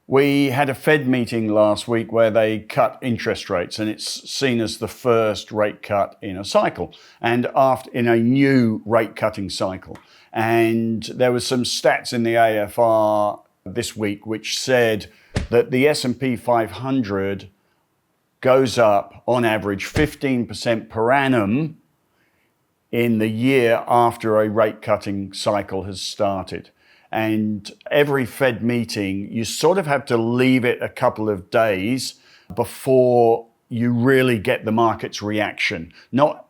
We had a Fed meeting last week where they cut interest rates, and it's seen as the first rate cut in a cycle and in a new rate cutting cycle. And there was some stats in the AFR this week which said that the S&P 500 goes up on average 15% per annum in the year after a rate cutting cycle has started. And every Fed meeting, you sort of have to leave it a couple of days before you really get the market's reaction. Not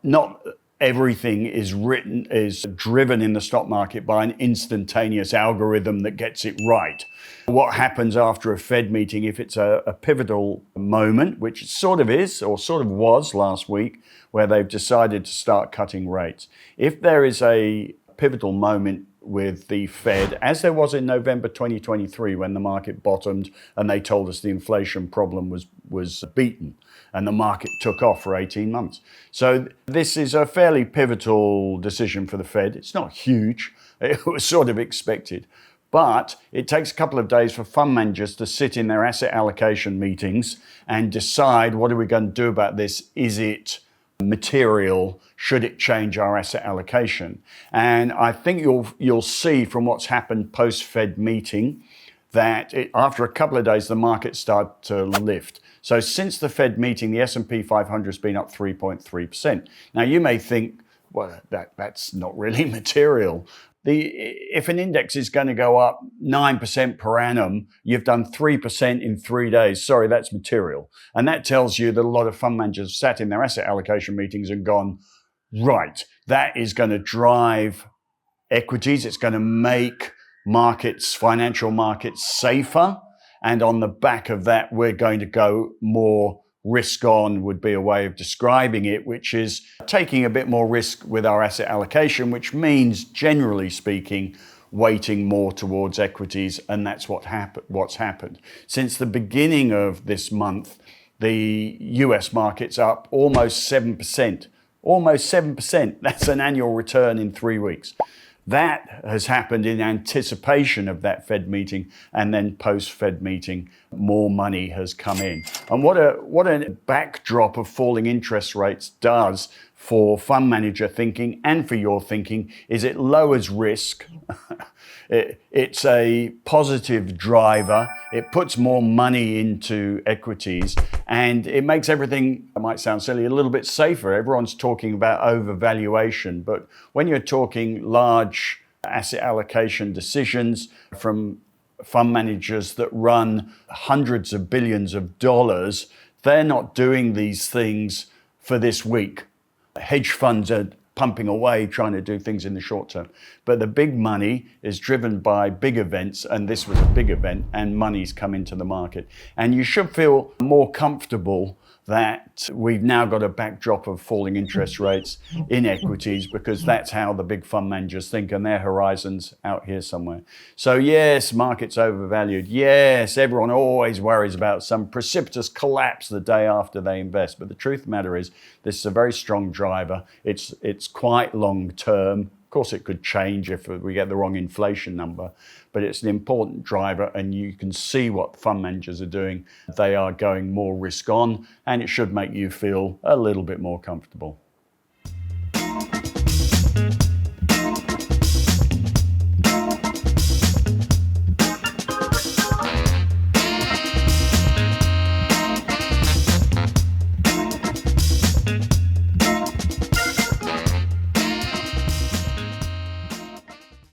everything is driven in the stock market by an instantaneous algorithm that gets it right. What happens after a Fed meeting, if it's a pivotal moment, which it sort of is, or sort of was last week, where they've decided to start cutting rates. If there is a pivotal moment with the Fed, as there was in November 2023 when the market bottomed and they told us the inflation problem was beaten and the market took off for 18 months. So this is a fairly pivotal decision for the Fed. It's not huge. It was sort of expected. But it takes a couple of days for fund managers to sit in their asset allocation meetings and decide, what are we going to do about this? Is it material? Should it change our asset allocation? And I think you'll see from what's happened post-Fed meeting that after a couple of days, the market started to lift. So since the Fed meeting, the S&P 500 has been up 3.3%. Now you may think, well, that's not really material. If an index is going to go up 9% per annum, you've done 3% in 3 days. Sorry, that's material. And that tells you that a lot of fund managers sat in their asset allocation meetings and gone, right, that is going to drive equities. It's going to make markets, financial markets, safer. And on the back of that, we're going to go more risk on, would be a way of describing it, which is taking a bit more risk with our asset allocation, which means, generally speaking, weighting more towards equities. And that's what's happened. Since the beginning of this month, the US market's up almost 7%. Almost 7%. That's an annual return in 3 weeks. That has happened in anticipation of that Fed meeting, and then post-Fed meeting, more money has come in. And what a backdrop of falling interest rates does for fund manager thinking and for your thinking is it lowers risk. It's a positive driver. It puts more money into equities, and it makes everything, it might sound silly, a little bit safer. Everyone's talking about overvaluation, but when you're talking large asset allocation decisions from fund managers that run hundreds of billions of dollars, they're not doing these things for this week. Hedge funds are pumping away trying to do things in the short term. But the big money is driven by big events, and this was a big event, and money's come into the market. And you should feel more comfortable that we've now got a backdrop of falling interest rates in equities, because that's how the big fund managers think, and their horizon's out here somewhere. So yes, market's overvalued. Yes, everyone always worries about some precipitous collapse the day after they invest. But the truth of the matter is, this is a very strong driver. It's quite long term. Of course, it could change if we get the wrong inflation number, but it's an important driver, and you can see what fund managers are doing. They are going more risk on, and it should make you feel a little bit more comfortable.